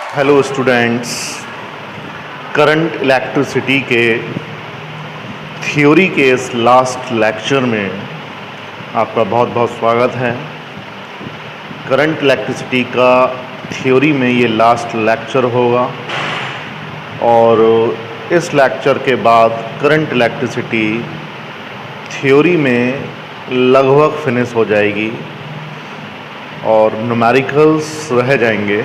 Hello students, current electricity के theory के इस लास्ट लेक्चर में आपका बहुत बहुत स्वागत है। करंट इलेक्ट्रिसिटी का थ्योरी में ये लास्ट लेक्चर होगा और इस लेक्चर के बाद करंट इलेक्ट्रिसिटी थ्योरी में लगभग फिनिश हो जाएगी और न्यूमेरिकल्स रह जाएंगे।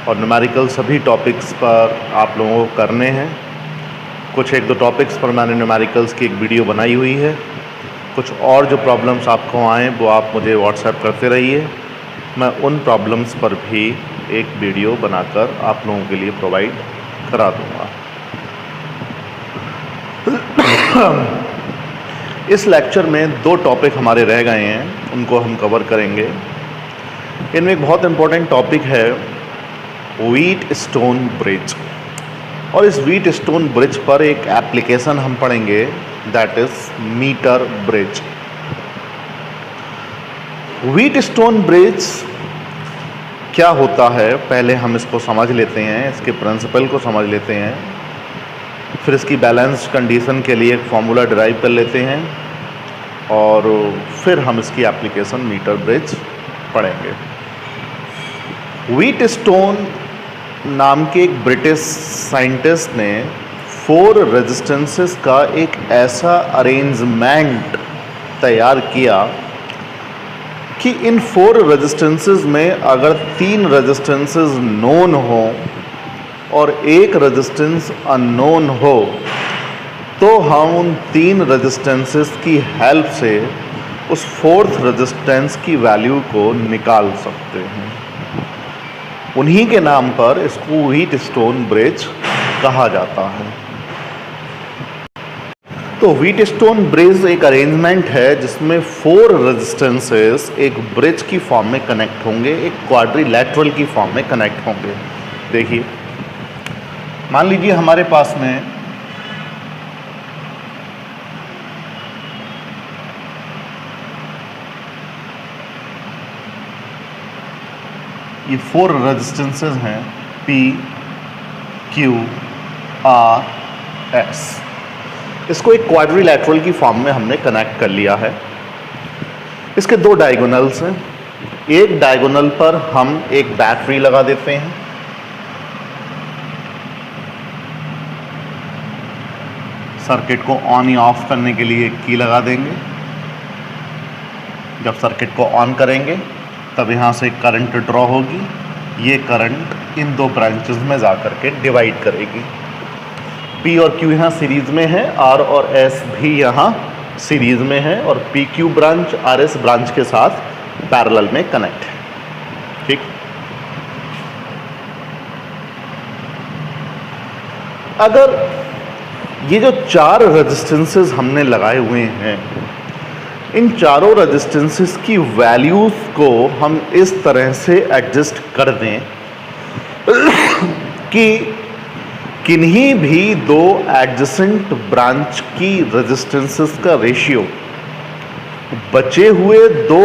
और न्यूमेरिकल सभी टॉपिक्स पर आप लोगों को करने हैं। कुछ एक दो टॉपिक्स पर मैंने न्यूमेरिकल्स की एक वीडियो बनाई हुई है। कुछ और जो प्रॉब्लम्स आपको आएँ वो आप मुझे व्हाट्सएप करते रहिए, मैं उन प्रॉब्लम्स पर भी एक वीडियो बनाकर आप लोगों के लिए प्रोवाइड करा दूँगा। इस लेक्चर में दो टॉपिक हमारे रह गए हैं, उनको हम कवर करेंगे। इनमें एक बहुत इम्पोर्टेंट टॉपिक है व्हीट स्टोन ब्रिज, और इस व्हीट स्टोन ब्रिज पर एक एप्लीकेशन हम पढ़ेंगे, that is meter bridge. Wheatstone bridge क्या होता है, पहले हम इसको समझ लेते हैं, इसके प्रिंसिपल को समझ लेते हैं, फिर इसकी बैलेंस कंडीशन के लिए एक फॉर्मूला डिराइव कर लेते हैं और फिर हम इसकी एप्लीकेशन मीटर ब्रिज पढ़ेंगे। व्हीट स्टोन नाम के एक ब्रिटिश साइंटिस्ट ने 4 रेजिस्टेंसेस का एक ऐसा अरेंजमेंट तैयार किया कि इन 4 रेजिस्टेंसेस में अगर 3 रेजिस्टेंसेस नोन हो और एक रेजिस्टेंस अननोन हो तो हम उन 3 रेजिस्टेंसेस की हेल्प से उस 4th रेजिस्टेंस की वैल्यू को निकाल सकते हैं। उन्हीं के नाम पर इसको व्हीट स्टोन ब्रिज कहा जाता है। तो व्हीट स्टोन ब्रिज एक अरेंजमेंट है जिसमें 4 रेजिस्टेंसेस एक ब्रिज की फॉर्म में कनेक्ट होंगे, एक क्वाड्रिलैटरल की फॉर्म में कनेक्ट होंगे। देखिए, मान लीजिए हमारे पास में ये 4 रेजिस्टेंसेस हैं, P, Q, R, S। इसको एक क्वाड्रिलैटरल की फॉर्म में हमने कनेक्ट कर लिया है। इसके 2 डायगोनल्स हैं। एक डायगोनल पर हम एक बैटरी लगा देते हैं, सर्किट को ऑन या ऑफ करने के लिए एक की लगा देंगे। जब सर्किट को ऑन करेंगे तब यहाँ से करंट ड्रॉ होगी, ये करंट इन 2 ब्रांचेस में जा कर के डिवाइड करेगी। P और Q यहाँ सीरीज में है, R और S भी यहाँ सीरीज में है और PQ ब्रांच RS ब्रांच के साथ पैरेलल में कनेक्ट है। ठीक, अगर ये जो 4 रेजिस्टेंसेस हमने लगाए हुए हैं, इन चारों रेजिस्टेंसेस की वैल्यूज को हम इस तरह से एडजस्ट कर दें कि किन्हीं भी 2 एडजेसेंट ब्रांच की रेजिस्टेंसेस का रेशियो बचे हुए 2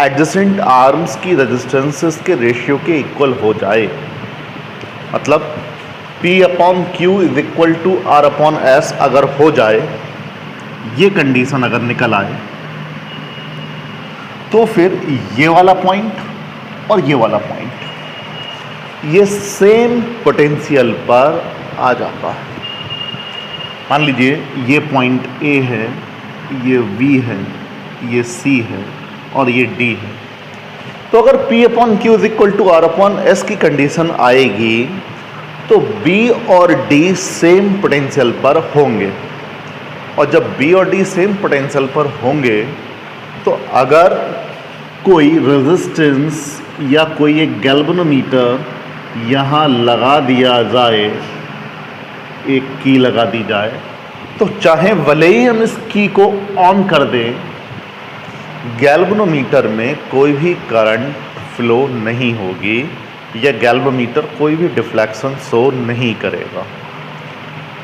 एडजेसेंट आर्म्स की रेजिस्टेंसेस के रेशियो के इक्वल हो जाए। मतलब P/Q is equal to R/S अगर हो जाए, ये कंडीशन अगर निकल आए, तो फिर ये वाला पॉइंट और ये वाला पॉइंट ये सेम पोटेंशियल पर आ जाता है। मान लीजिए ये पॉइंट A है, ये V है, ये C है और ये D है। तो अगर P/Q is equal to R/S की कंडीशन आएगी तो B और D सेम पोटेंशियल पर होंगे, और जब B और D सेम पोटेंशियल पर होंगे तो अगर कोई रेजिस्टेंस या कोई एक गैल्वेनोमीटर यहाँ लगा दिया जाए, एक की लगा दी जाए, तो चाहे भले ही हम इस की को ऑन कर दें, गैल्वेनोमीटर में कोई भी करंट फ्लो नहीं होगी या गैल्वेनोमीटर कोई भी डिफ्लेक्शन शो नहीं करेगा।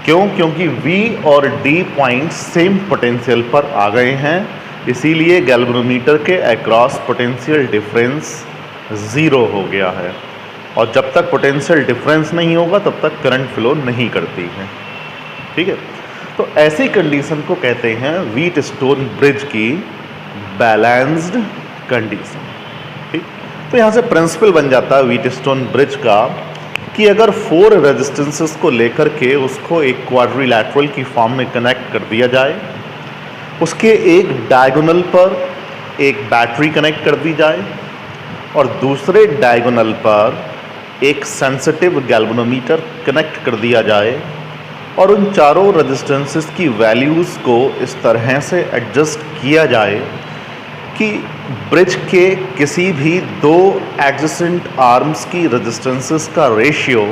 क्यों? क्योंकि V और D पॉइंट सेम पोटेंशियल पर आ गए हैं, इसीलिए गैल्वेनोमीटर के अक्रॉस पोटेंशियल डिफरेंस 0 हो गया है। और जब तक पोटेंशियल डिफरेंस नहीं होगा तब तक करंट फ्लो नहीं करती है। ठीक है, तो ऐसी कंडीशन को कहते हैं व्हीटस्टोन ब्रिज की बैलेंस्ड कंडीशन। ठीक, तो यहाँ से प्रिंसिपल बन जाता है व्हीटस्टोन ब्रिज का कि अगर 4 रेजिस्टेंसेस को लेकर के उसको एक क्वाड्रिलैटरल की फॉर्म में कनेक्ट कर दिया जाए, उसके एक डायगोनल पर एक बैटरी कनेक्ट कर दी जाए और दूसरे डायगोनल पर एक सेंसिटिव गैल्वेनोमीटर कनेक्ट कर दिया जाए और उन चारों रेजिस्टेंसेस की वैल्यूज़ को इस तरह से एडजस्ट किया जाए कि ब्रिज के किसी भी 2 एडजेसेंट आर्म्स की रेजिस्टेंसेस का रेशियो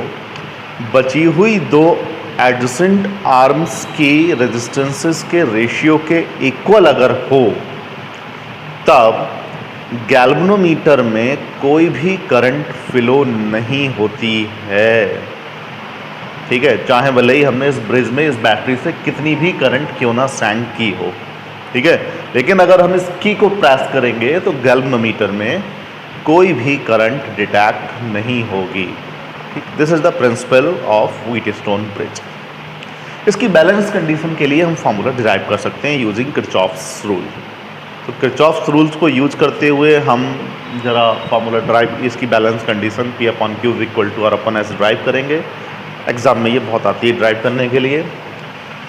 बची हुई 2 एडजेसेंट आर्म्स की रेजिस्टेंसेस के रेशियो के इक्वल अगर हो, तब गैल्वेनोमीटर में कोई भी करंट फ्लो नहीं होती है। ठीक है, चाहे भले ही हमने इस ब्रिज में इस बैटरी से कितनी भी करंट क्यों ना सेंड की हो। ठीक है, लेकिन अगर हम इस की को प्रेस करेंगे तो गैल्वेनोमीटर में कोई भी करंट डिटेक्ट नहीं होगी। This is the principle of Wheatstone bridge. इसकी बैलेंस कंडीशन के लिए हम फॉर्मूला डिराइव कर सकते हैं यूजिंग किरचॉफ्स रूल। तो किरचॉफ्स रूल्स को यूज करते हुए हम जरा फॉर्मूला डिराइव इसकी balance condition P/Q = R/S derive करेंगे। एग्जाम में ये बहुत आती है डिराइव करने के लिए।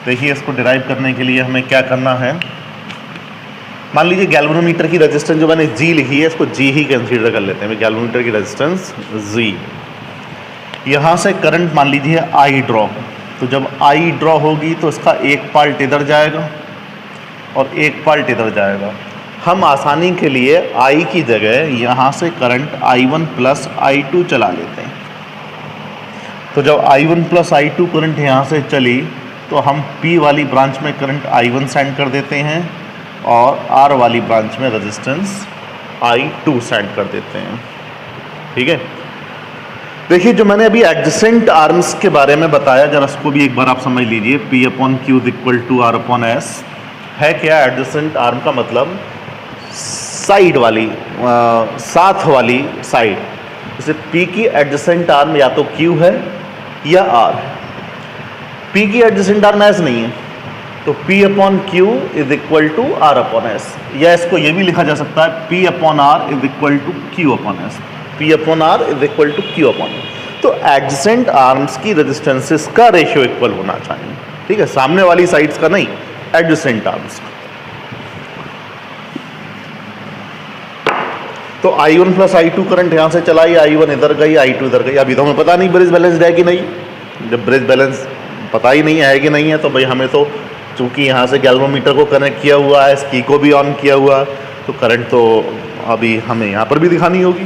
देखिए, इसको डिराइव करने के लिए हमें क्या करना है। मान लीजिए गैल्वेनोमीटर की रेजिस्टेंस जो मैंने G लिखी है, इसको G ही कंसीडर कर लेते हैं। गैल्वेनोमीटर की रेजिस्टेंस G, यहाँ से करंट मान लीजिए I ड्रॉ। तो जब I ड्रॉ होगी तो इसका एक पार्ट इधर जाएगा और एक पार्ट इधर जाएगा। हम आसानी के लिए I की जगह यहाँ से करंट I1 + I2 चला लेते हैं। तो जब I1 + I2 करंट यहाँ से चली तो हम P वाली ब्रांच में करंट I1 सेंड कर देते हैं और R वाली ब्रांच में रेजिस्टेंस I2 सेंड कर देते हैं। ठीक है, देखिए जो मैंने अभी एडजेसेंट आर्म्स के बारे में बताया, जरा उसको भी एक बार आप समझ लीजिए। P/Q = R/S है क्या? एडजेसेंट आर्म का मतलब साइड वाली, साथ वाली साइड। जैसे P की एडजेसेंट आर्म या तो Q है या R है। P की एडजेसेंट आर्म S नहीं है तो P/Q = R/S, या इसको ये भी लिखा जा सकता है P/R = Q/S। P/R = Q/S। तो एडजेसेंट आर्म्स की रेजिस्टेंसेस का रेशियो इक्वल होना चाहिए। ठीक है, सामने वाली साइड्स का नहीं, एडजेसेंट आर्म्स का। तो I1 + I2 करंट यहाँ से चलाई, I1 इधर गई, I2 इधर गई। अभी तो हमें पता नहीं ब्रिज बैलेंस है कि नहीं। जब ब्रिज बैलेंस पता ही नहीं है कि नहीं है तो भाई हमें तो, चूंकि यहाँ से गैल्वेनोमीटर को कनेक्ट किया हुआ है, इसकी को भी ऑन किया हुआ, तो करंट तो अभी हमें यहाँ पर भी दिखानी होगी।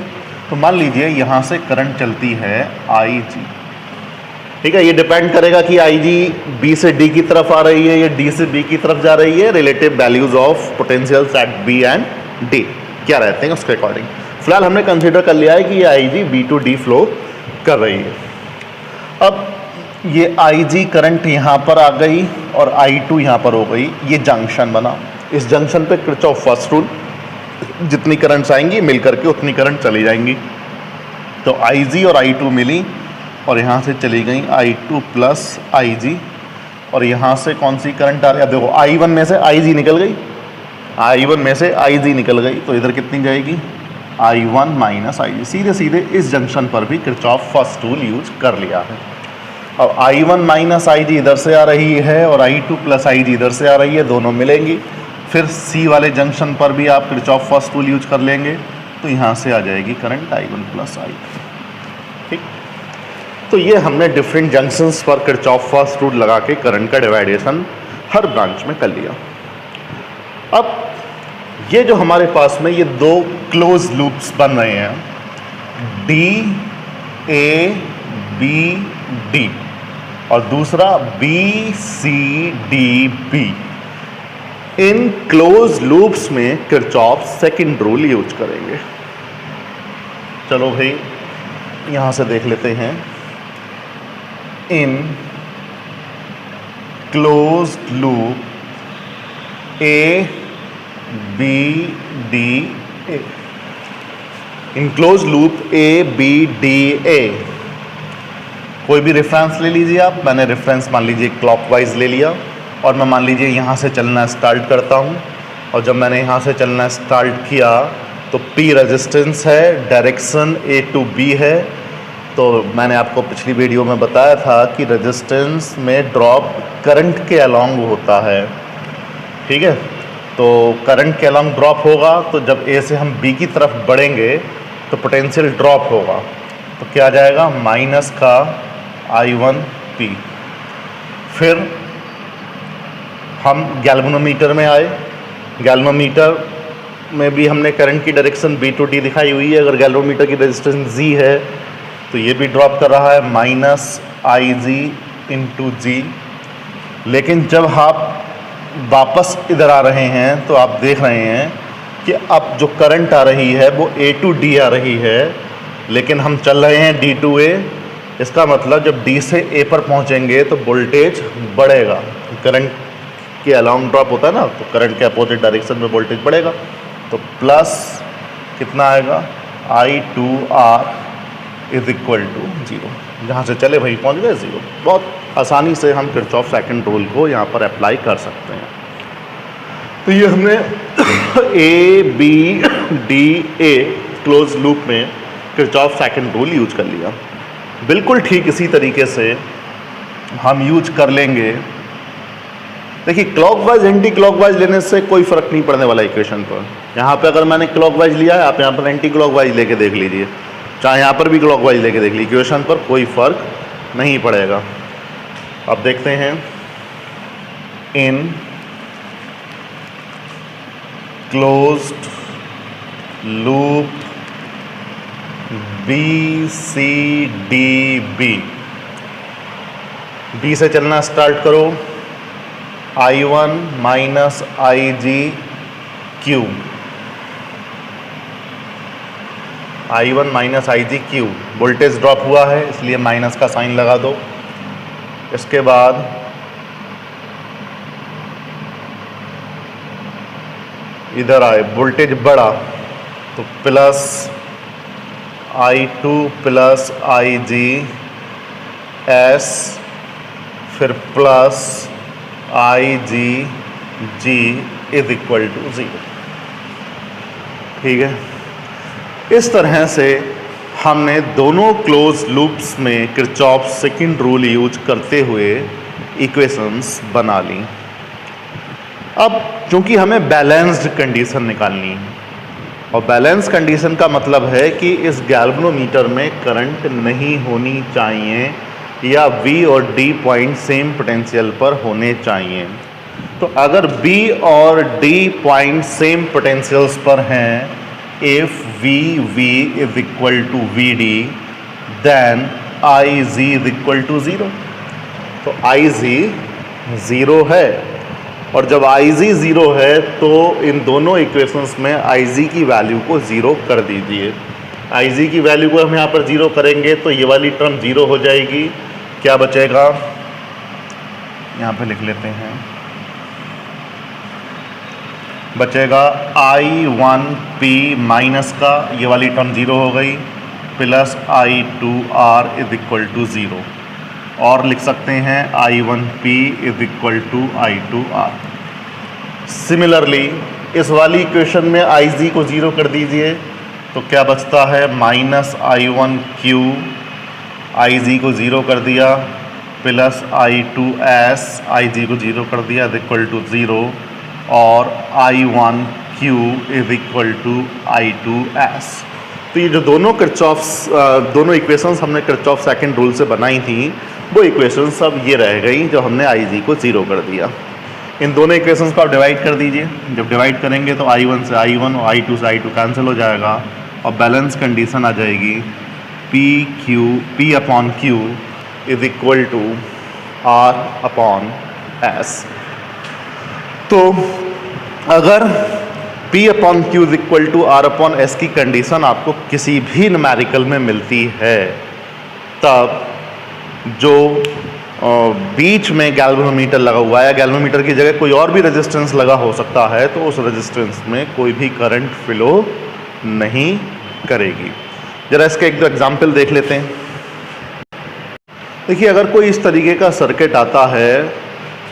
तो मान लीजिए यहाँ से करंट चलती है IG। ठीक है, ये डिपेंड करेगा कि IG B से D की तरफ आ रही है या D से B की तरफ जा रही है। Relative values of potentials at B and D क्या रहते हैं उसके अकॉर्डिंग। फिलहाल हमने कंसीडर कर लिया है कि ये IG B to D flow कर रही है। अब ये IG करंट यहाँ पर आ गई और I2 यहाँ पर हो गई, ये जंक्शन बना। इस जंक्शन पे किरचॉफ फर्स्ट रूल, जितनी करंट्स आएंगी मिल करके उतनी करंट चली जाएंगी। तो IG और I2 मिली और यहाँ से चली गई I2 + IG, और यहाँ से कौन सी करंट आ रही है? देखो I1 में से IG निकल गई, I1 में से IG निकल गई, तो इधर कितनी जाएगी? I1 - IG। सीधे सीधे इस जंक्शन पर भी किरचॉफ फर्स्ट रूल यूज कर लिया है। अब I1 - IG इधर से आ रही है और I2 + IG इधर से आ रही है, दोनों मिलेंगी। फिर C वाले जंक्शन पर भी आप किरचॉफ फर्स्ट रूल यूज कर लेंगे, तो यहाँ से आ जाएगी करंट I1 + I2। ठीक, तो ये हमने डिफरेंट जंक्शंस पर किरचॉफ फर्स्ट रूल लगा के करंट का डिवाइडेशन हर ब्रांच में कर लिया। अब ये जो हमारे पास में ये 2 क्लोज लूप्स बन रहे हैं, DABD और दूसरा BCDB, इन क्लोज लूप्स में किरचॉफ सेकंड रूल यूज करेंगे। चलो भाई यहां से देख लेते हैं। इन close loop ABDA enclose loop A B D A, कोई भी रेफरेंस ले लीजिए आप। मैंने रेफरेंस मान लीजिए क्लॉकवाइज ले लिया और मैं मान लीजिए यहाँ से चलना स्टार्ट करता हूँ। और जब मैंने यहाँ से चलना स्टार्ट किया तो P रेजिस्टेंस है, डायरेक्शन A to B है। तो मैंने आपको पिछली वीडियो में बताया था कि रेजिस्टेंस में ड्रॉप करंट के अलॉन्ग होता है, ठीक है। तो करंट के अलॉन्ग ड्रॉप होगा, तो जब A से हम B की तरफ बढ़ेंगे तो पोटेंशियल ड्रॉप होगा। तो क्या आ जाएगा, माइनस का I1P। फिर हम गैल्वेनोमीटर में आए। गैल्वेनोमीटर में भी हमने करंट की डायरेक्शन B to D दिखाई हुई है। अगर गैल्वेनोमीटर की रेजिस्टेंस G है तो ये भी ड्रॉप कर रहा है, माइनस IG इंटू G। लेकिन जब आप वापस इधर आ रहे हैं तो आप देख रहे हैं कि अब जो करंट आ रही है वो A to D आ रही है, लेकिन हम चल रहे हैं D to A। इसका मतलब जब D से A पर पहुंचेंगे तो वोल्टेज बढ़ेगा। करंट के अलॉन्ग ड्रॉप होता है ना, तो करंट के अपोजिट डायरेक्शन में वोल्टेज बढ़ेगा। तो प्लस कितना आएगा, I2R इज इक्वल टू 0। जहाँ से चले भाई पहुँच गए 0। बहुत आसानी से हम किरचॉफ सेकंड रूल को यहाँ पर अप्लाई कर सकते हैं। तो ये हमने A B D A close loop में किरचॉफ सेकंड रूल यूज कर लिया। बिल्कुल ठीक इसी तरीके से हम यूज कर लेंगे। देखिए क्लॉकवाइज एंटी क्लॉकवाइज लेने से कोई फ़र्क नहीं पड़ने वाला इक्वेशन पर। यहाँ पे अगर मैंने क्लॉकवाइज लिया है, आप यहाँ पर एंटी क्लॉकवाइज लेके देख लीजिए, चाहे यहाँ पर भी क्लॉकवाइज लेके देख लीजिए, इक्वेशन पर कोई फ़र्क नहीं पड़ेगा। अब देखते हैं, इन क्लोज्ड लूप BCDB, B से चलना स्टार्ट करो, I1 minus IG Q, voltage drop हुआ है इसलिए माइनस का साइन लगा दो। इसके बाद इधर आए, वोल्टेज बढ़ा तो प्लस I2 प्लस IGS, फिर plus IGG is equal to 0। ठीक है, इस तरह से हमने दोनों क्लोज लूप्स में किरचॉफ सेकंड रूल यूज करते हुए इक्वेशंस बना ली। अब चूंकि हमें बैलेंस्ड कंडीशन निकालनी है, और बैलेंस कंडीशन का मतलब है कि इस गैल्वेनोमीटर में करंट नहीं होनी चाहिए या V और D पॉइंट सेम पोटेंशियल पर होने चाहिए। तो अगर B और D पॉइंट सेम पोटेंशियल्स पर हैं, if VV is equal to VD, then IG is equal to 0। तो IG 0 है, और जब IG 0 है तो इन दोनों इक्वेशंस में IG की वैल्यू को 0 कर दीजिए। IG की वैल्यू को हम यहाँ पर 0 करेंगे तो ये वाली टर्म 0 हो जाएगी। क्या बचेगा, यहाँ पे लिख लेते हैं, बचेगा I1P माइनस का ये वाली टर्म 0 हो गई, plus I2R is equal to 0, और लिख सकते हैं I1P is equal to I2R। Similarly इस वाली इक्वेशन में IG को 0 कर दीजिए तो क्या बचता है, माइनस I1Q, IG को 0 कर दिया, प्लस I2S, IG को 0 कर दिया इज इक्वल टू 0, और I1Q is equal to I2S। तो ये जो दोनों इक्वेशंस हमने किरचॉफ सेकंड रूल से बनाई थी, वो इक्वेशंस सब ये रह गई जो हमने IG को 0 कर दिया। इन दोनों इक्वेशंस को आप डिवाइड कर दीजिए। जब डिवाइड करेंगे तो I1 से I1 और I2 से I2 कैंसिल हो जाएगा, और बैलेंस कंडीशन आ जाएगी P upon Q is equal to R upon S। तो अगर P upon Q is equal to R upon S की कंडीशन आपको किसी भी न्यूमेरिकल में मिलती है, तब जो बीच में गैल्वेनोमीटर लगा हुआ है, गैल्वेनोमीटर की जगह कोई और भी रेजिस्टेंस लगा हो सकता है, तो उस रेजिस्टेंस में कोई भी करंट फ्लो नहीं करेगी। ज़रा इसका एक दो एग्जाम्पल देख लेते हैं। देखिए, अगर कोई इस तरीके का सर्किट आता है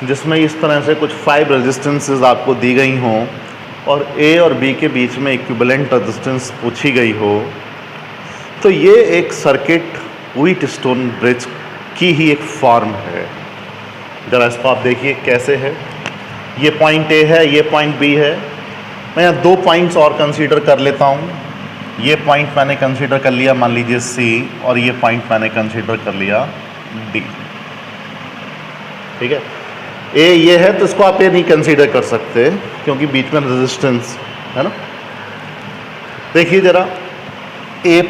जिसमें इस तरह से कुछ 5 रेजिस्टेंसेस आपको दी गई हों और A और B के बीच में इक्विवेलेंट रेजिस्टेंस पूछी गई हो, तो ये एक सर्किट व्हीटस्टोन ब्रिज की ही एक फॉर्म है। ज़रा इसको आप देखिए कैसे है। ये पॉइंट A है, ये पॉइंट B है। मैं यहाँ 2 पॉइंट्स और कंसीडर कर लेता हूँ। ये पॉइंट मैंने कंसीडर कर लिया, मान लीजिए C, और ये पॉइंट मैंने कंसीडर कर लिया D। ठीक है, A ये है तो इसको आप ये नहीं कंसीडर कर सकते क्योंकि बीच में रेजिस्टेंस है ना। देखिए ज़रा, A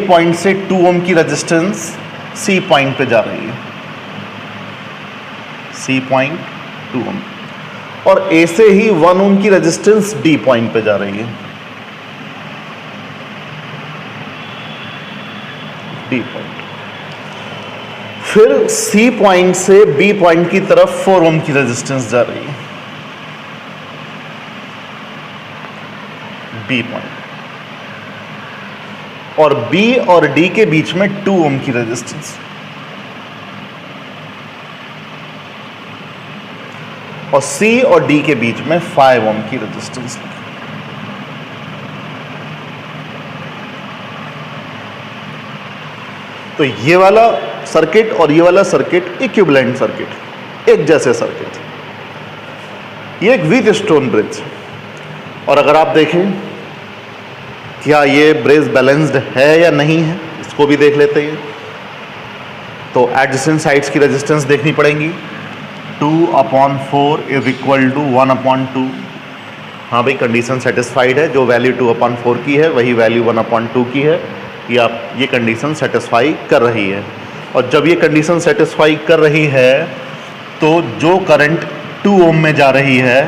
पॉइंट से 2 ओम की रेजिस्टेंस C पॉइंट पे जा रही है, C पॉइंट 2 ओम, और A से ही 1 ओम की रेजिस्टेंस D पॉइंट पे जा रही है, D पॉइंट। फिर C पॉइंट से B पॉइंट की तरफ 4 ओम की रेजिस्टेंस जा रही है, B पॉइंट, और B और D के बीच में 2 ओम की रेजिस्टेंस, और C और D के बीच में 5 ओम की रेजिस्टेंस। तो ये वाला सर्किट और ये वाला सर्किट इक्विवेलेंट सर्किट, एक जैसे सर्किट, ये एक व्हीटस्टोन ब्रिज। और अगर आप देखें क्या ये ब्रिज बैलेंस्ड है या नहीं है, इसको भी देख लेते हैं। तो एडजेसेंट साइड्स की रेजिस्टेंस देखनी पड़ेगी। 2/4 इज इक्वल टू 1/2। हाँ भाई, कंडीशन सेटिस्फाइड है। जो वैल्यू 2/4 की है वही वैल्यू 1/2 की है। ये कंडीशन सेटिस्फाई कर रही है। और जब ये कंडीशन सेटिस्फाई कर रही है तो जो करंट 2 ओम में जा रही है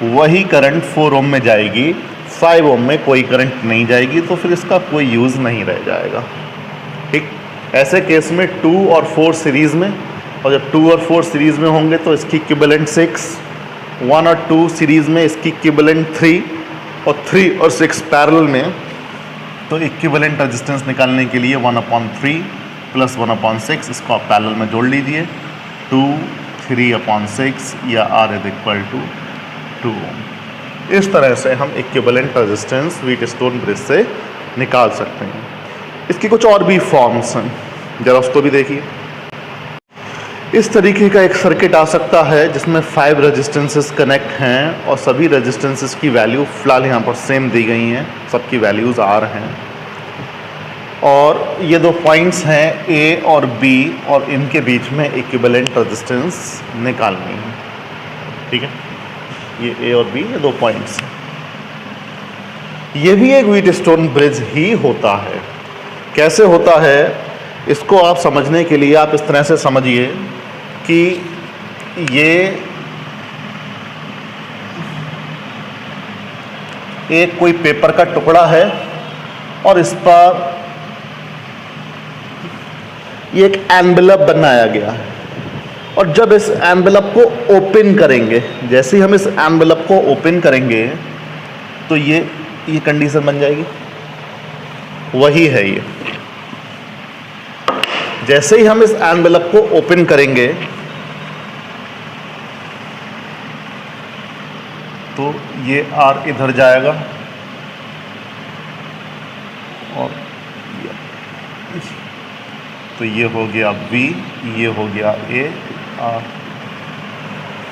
वही करंट 4 ओम में जाएगी, 5 ओम में कोई करंट नहीं जाएगी, तो फिर इसका कोई यूज़ नहीं रह जाएगा। ठीक, ऐसे केस में 2 और 4 सीरीज़ में, और जब 2 और 4 सीरीज़ में होंगे तो इसकी इक्विवेलेंट 6, 1 और 2 सीरीज़ में इसकी इक्विवेलेंट 3, और 3 और 6 पैरेलल में। तो इक्विवेलेंट रेजिस्टेंस निकालने के लिए 1/3 प्लस 1/6 इसको आप पैरेलल में जोड़ लीजिए, 2 3/6 या R इज इक्वल टू 2 ओम। इस तरह से हम इक्विवेलेंट रेजिस्टेंस व्हीटस्टोन ब्रिज से निकाल सकते हैं। इसकी कुछ और भी फॉर्म्स हैं, जरा उसको भी देखिए। इस तरीके का एक सर्किट आ सकता है जिसमें 5 रेजिस्टेंसेस कनेक्ट हैं और सभी रेजिस्टेंसेस की वैल्यू फ़िलहाल यहाँ पर सेम दी गई हैं, सबकी वैल्यूज़ R हैं, और ये 2 पॉइंट्स हैं A और B, और इनके बीच में इक्विवेलेंट रेजिस्टेंस निकालनी है। ठीक है, ये A और B, ये 2 पॉइंट्स हैं। ये भी एक व्हीटस्टोन ब्रिज ही होता है। कैसे होता है इसको आप समझने के लिए आप इस तरह से समझिए कि ये एक कोई पेपर का टुकड़ा है और इस पर ये एक एनवेलप बनाया गया है, और जब इस एनवेलप को ओपन करेंगे, जैसे ही हम इस एनवेलप को ओपन करेंगे तो ये कंडीशन बन जाएगी। वही है ये, जैसे ही हम इस एनवेलप को ओपन करेंगे तो ये R इधर जाएगा और तो ये हो गया V, ये हो गया A, R,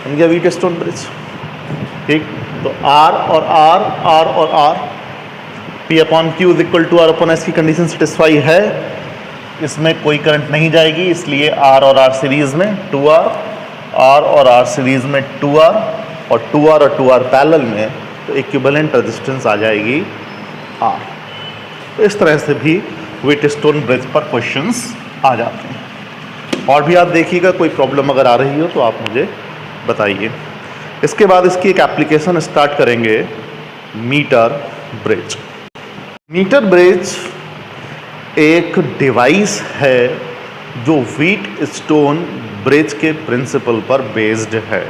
बन गया व्हीटस्टोन ब्रिज। ठीक, तो R और R, P/Q is equal to R/S की कंडीशन सेटिस्फाई है। इसमें कोई करंट नहीं जाएगी, इसलिए R और R सीरीज़ में 2R, R और R सीरीज़ में 2R, और 2R और 2R पैरेलल में, तो इक्विवेलेंट रेजिस्टेंस आ जाएगी R। तो इस तरह से भी व्हीटस्टोन ब्रिज पर क्वेश्चंस आ जाते हैं। और भी आप देखिएगा, कोई प्रॉब्लम अगर आ रही हो तो आप मुझे बताइए। इसके बाद इसकी एक एप्लीकेशन स्टार्ट करेंगे, मीटर ब्रिज। मीटर ब्रिज एक डिवाइस है जो व्हीटस्टोन ब्रिज के प्रिंसिपल पर बेस्ड है।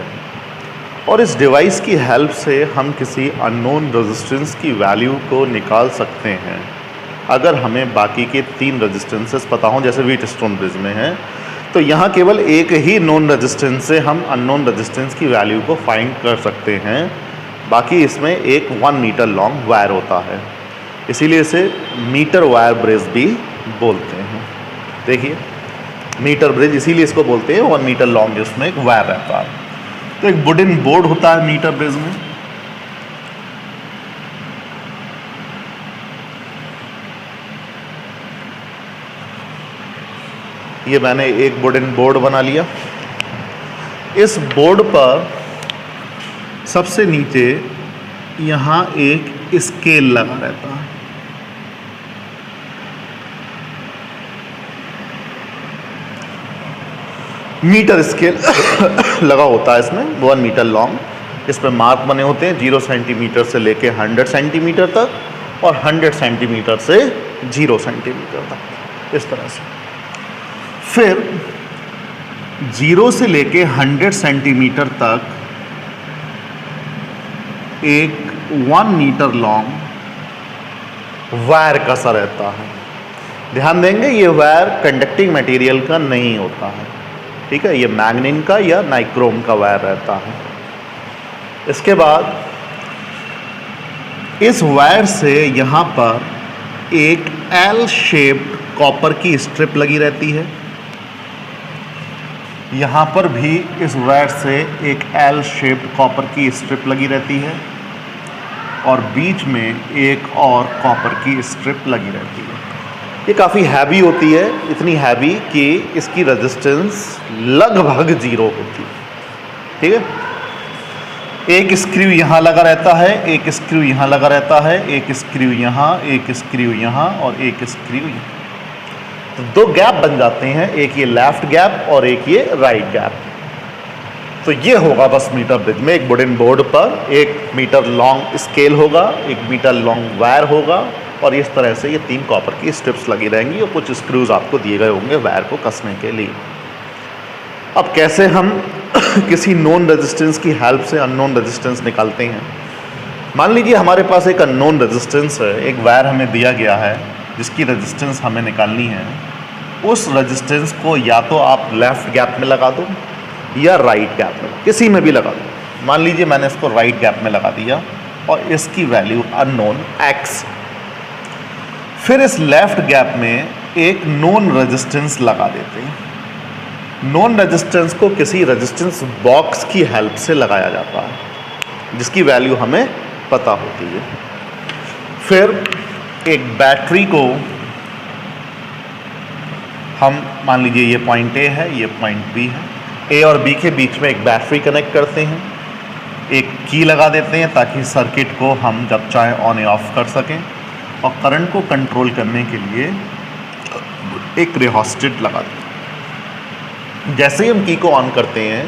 और इस डिवाइस की हेल्प से हम किसी अननोन रेजिस्टेंस की वैल्यू को निकाल सकते हैं अगर हमें बाकी के 3 रेजिस्टेंसेस पता हों, जैसे व्हीटस्टोन ब्रिज में है। तो यहाँ केवल एक ही नोन रेजिस्टेंस से हम अननोन रेजिस्टेंस की वैल्यू को फाइंड कर सकते हैं, बाकी इसमें एक 1 मीटर लॉन्ग वायर होता है, इसीलिए इसे मीटर वायर ब्रिज भी बोलते हैं। देखिए मीटर ब्रिज इसीलिए इसको बोलते हैं, 1 मीटर लॉन्ग इसमें एक वायर रहता है। तो एक वुडन बोर्ड होता है मीटर ब्रिज में, ये मैंने एक वुडन बोर्ड बना लिया। इस बोर्ड पर सबसे नीचे यहाँ एक स्केल लगा रहता है। मीटर स्केल लगा होता है इसमें, 1 मीटर लॉन्ग। इस पर मार्क बने होते हैं 0 सेंटीमीटर से लेके 100 सेंटीमीटर तक और 100 सेंटीमीटर से 0 सेंटीमीटर तक, इस तरह से। फिर 0 से लेके 100 सेंटीमीटर तक एक 1 मीटर लॉन्ग वायर कसा रहता है। ध्यान देंगे ये वायर कंडक्टिंग मटेरियल का नहीं होता है, ठीक है, ये मैग्नीन का या नाइक्रोम का वायर रहता है। इसके बाद इस वायर से यहाँ पर एक एल शेप्ड कॉपर की स्ट्रिप लगी रहती है। यहाँ पर भी इस वायर से एक एल शेप्ड कॉपर की स्ट्रिप लगी रहती है और बीच में एक और कॉपर की स्ट्रिप लगी रहती है। ये काफ़ी हैवी होती है, इतनी हैवी कि इसकी रेजिस्टेंस लगभग 0 होती है, ठीक है। एक स्क्रू यहाँ लगा रहता है, एक स्क्रू यहाँ लगा रहता है, एक स्क्रू यहाँ, एक स्क्रू यहाँ और एक स्क्रू यहाँ। तो 2 गैप बन जाते हैं, एक ये लेफ्ट गैप और एक ये राइट गैप। तो ये होगा बस मीटर ब्रिज में, एक वुडन बोर्ड पर 1 मीटर लॉन्ग स्केल होगा, 1 मीटर लॉन्ग वायर होगा और इस तरह से ये 3 कॉपर की स्ट्रिप्स लगी रहेंगी और कुछ स्क्रूज आपको दिए गए होंगे वायर को कसने के लिए। अब कैसे हम किसी नोन रेजिस्टेंस की हेल्प से अननोन रेजिस्टेंस निकालते हैं। मान लीजिए हमारे पास एक अननोन रेजिस्टेंस है, एक वायर हमें दिया गया है जिसकी रेजिस्टेंस हमें निकालनी है। उस रेजिस्टेंस को या तो आप लेफ्ट गैप में लगा दो या राइट गैप में, किसी में भी लगा दो। मान लीजिए मैंने इसको राइट गैप में लगा दिया और इसकी वैल्यू अननोन x। फिर इस लेफ्ट गैप में एक नोन रेजिस्टेंस लगा देते हैं। नोन रेजिस्टेंस को किसी रेजिस्टेंस बॉक्स की हेल्प से लगाया जाता है जिसकी वैल्यू हमें पता होती है। फिर एक बैटरी को हम, मान लीजिए ये पॉइंट A है, ये पॉइंट B है, A और B के बीच में एक बैटरी कनेक्ट करते हैं, एक की लगा देते हैं ताकि सर्किट को हम जब चाहे ऑन या ऑफ कर सकें और करंट को कंट्रोल करने के लिए एक रेहोस्टेट लगा देते हैं। जैसे ही हम की को ऑन करते हैं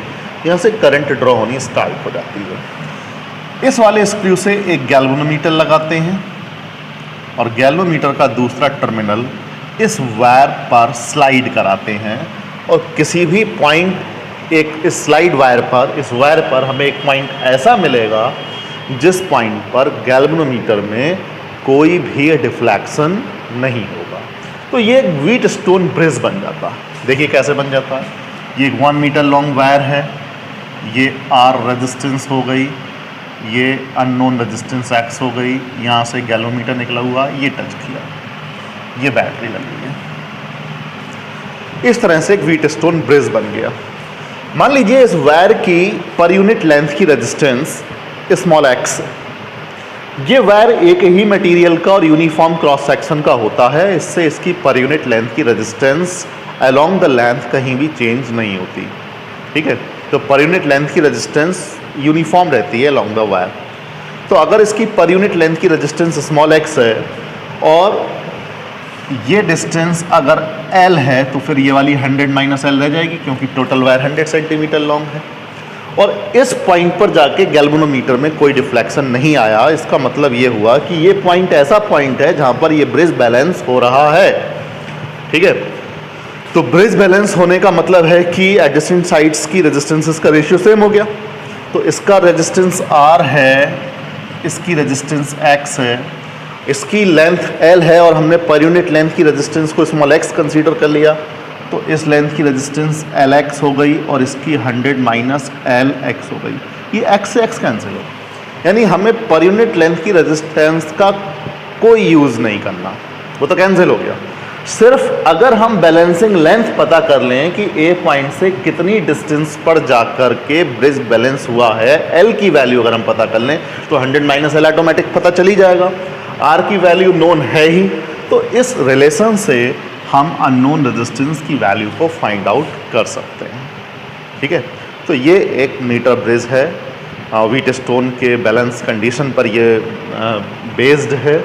यहाँ से करंट ड्रॉ होनी स्टार्ट हो जाती है। इस वाले स्क्रू से एक गैल्वेनोमीटर लगाते हैं और गैल्वेनोमीटर का दूसरा टर्मिनल इस वायर पर स्लाइड कराते हैं और किसी भी पॉइंट, एक इस स्लाइड वायर पर, इस वायर पर हमें एक पॉइंट ऐसा मिलेगा जिस पॉइंट पर गैल्वेनोमीटर में कोई भी डिफ्लेक्शन नहीं होगा। तो ये एक व्हीटस्टोन ब्रिज बन जाता है। देखिए कैसे बन जाता है। ये 1 मीटर लॉन्ग वायर है, ये R रेजिस्टेंस हो गई, ये अननोन रेजिस्टेंस X हो गई, यहाँ से गैल्वेनोमीटर निकला हुआ, ये टच किया, ये बैटरी लगी है। इस तरह से एक व्हीटस्टोन ब्रिज बन गया। मान लीजिए इस वायर की पर यूनिट लेंथ की रेजिस्टेंस स्मॉल x। ये वायर एक ही मटेरियल का और यूनिफॉर्म क्रॉस सेक्शन का होता है, इससे इसकी पर यूनिट लेंथ की रेजिस्टेंस अलोंग द लेंथ कहीं भी चेंज नहीं होती, ठीक है। तो पर यूनिट लेंथ की रेजिस्टेंस यूनिफॉर्म रहती है अलोंग द वायर। तो अगर इसकी पर यूनिट लेंथ की रेजिस्टेंस स्मॉल x है और ये डिस्टेंस अगर L है तो फिर ये वाली 100 माइनस L रह जाएगी क्योंकि टोटल वायर 100 सेंटीमीटर लॉन्ग है। और इस पॉइंट पर जाके गैल्वेनोमीटर में कोई डिफ्लेक्शन नहीं आया। इसका मतलब ये हुआ कि ये पॉइंट ऐसा पॉइंट है जहाँ पर ये ब्रिज बैलेंस हो रहा है, ठीक है। तो ब्रिज बैलेंस होने का मतलब है कि एडजेसेंट साइड्स की रेजिस्टेंसेस का रेशियो सेम हो गया। तो इसका रेजिस्टेंस R है, इसकी रेजिस्टेंस X है, इसकी लेंथ L है और हमने पर यूनिट लेंथ की रेजिस्टेंस को स्मॉल x कंसीडर कर लिया, तो इस लेंथ की रेजिस्टेंस Lx हो गई और इसकी 100 माइनस Lx हो गई। ये x से x कैंसिल हो, यानी हमें पर यूनिट लेंथ की रेजिस्टेंस का कोई यूज़ नहीं करना, वो तो कैंसिल हो गया। सिर्फ अगर हम बैलेंसिंग लेंथ पता कर लें कि ए पॉइंट से कितनी डिस्टेंस पर जाकर के ब्रिज बैलेंस हुआ है, एल की वैल्यू अगर हम पता कर लें तो 100 माइनस एल ऑटोमेटिक पता चली जाएगा। आर की वैल्यू नोन है ही, तो इस रिलेशन से हम अननोन रेजिस्टेंस की वैल्यू को फाइंड आउट कर सकते हैं। ठीक है, तो ये एक मीटर ब्रिज है, व्हीट स्टोन के बैलेंस कंडीशन पर ये बेस्ड है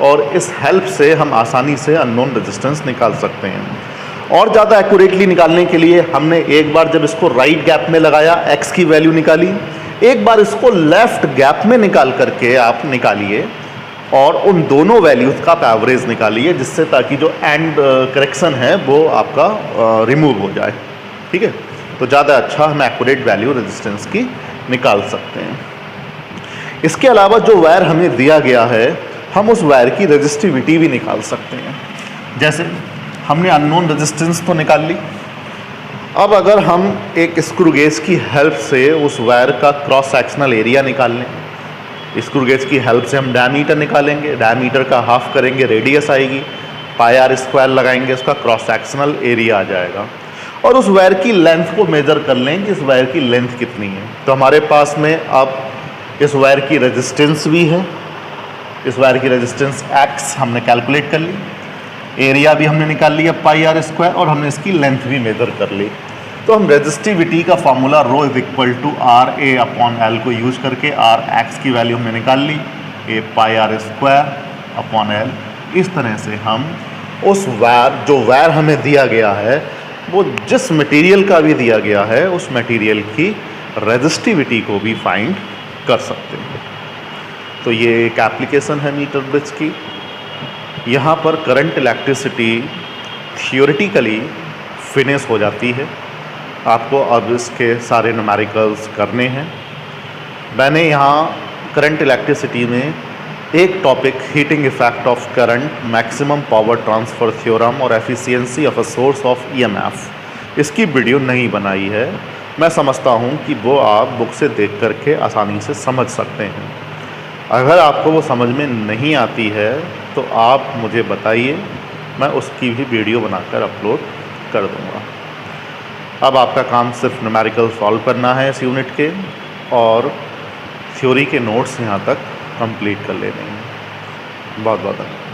और इस हेल्प से हम आसानी से अननोन रेजिस्टेंस निकाल सकते हैं। और ज़्यादा एक्यूरेटली निकालने के लिए हमने एक बार जब इसको राइट गैप में लगाया x की वैल्यू निकाली, एक बार इसको लेफ्ट गैप में निकाल करके आप निकालिए और उन दोनों वैल्यूज़ का आप एवरेज निकालिए, जिससे ताकि जो एंड करेक्शन है वो आपका रिमूव हो जाए। ठीक है, तो ज़्यादा अच्छा हम एक्यूरेट वैल्यू रेजिस्टेंस की निकाल सकते हैं। इसके अलावा जो वायर हमें दिया गया है, हम उस वायर की रेजिस्टिविटी भी निकाल सकते हैं। जैसे हमने अननोन रेजिस्टेंस तो निकाल ली, अब अगर हम एक स्क्रू गेज की हेल्प से उस वायर का क्रॉस सेक्शनल एरिया निकाल लें। स्क्रू गेज की हेल्प से हम डायमीटर निकालेंगे, डायमीटर का हाफ करेंगे, रेडियस आएगी, पाई आर स्क्वायर लगाएंगे, उसका क्रॉस सेक्शनल एरिया आ जाएगा। और उस वायर की लेंथ को मेजर कर लें कि इस वायर की लेंथ कितनी है। तो हमारे पास में अब इस वायर की रेजिस्टेंस भी है, इस वायर की रेजिस्टेंस x हमने कैलकुलेट कर ली, एरिया भी हमने निकाल लिया पाई आर स्क्वायर, और हमने इसकी लेंथ भी मेजर कर ली। तो हम रेजिस्टिविटी का formula rho is equal to R A upon L को यूज करके आर एक्स की वैल्यू हमने निकाल ली, A pi R square upon L. इस तरह से हम उस वायर, जो वायर हमें दिया गया है, वो जिस मटेरियल का भी दिया गया है, उस मटेरियल की रेजिस्टिविटी को भी फाइंड कर सकते हैं। तो ये एक एप्लीकेशन है मीटर ब्रिज की। यहाँ पर करंट इलेक्ट्रिसिटी थियोरेटिकली फिनिश हो जाती है। आपको अब इसके सारे न्यूमेरिकल्स करने हैं। मैंने यहाँ करंट इलेक्ट्रिसिटी में एक topic heating effect of current, maximum power transfer theorem और efficiency of a source of EMF, इसकी वीडियो नहीं बनाई है। मैं समझता हूँ कि वो आप बुक से देख करके आसानी से समझ सकते हैं। अगर आपको वो समझ में नहीं आती है तो आप मुझे बताइए, मैं उसकी भी वीडियो बनाकर अपलोड कर दूँगा। अब आपका काम सिर्फ न्यूमेरिकल सॉल्व करना है इस यूनिट के, और थ्योरी के नोट्स यहाँ तक कंप्लीट कर लेने हैं। बहुत बहुत धन्यवाद।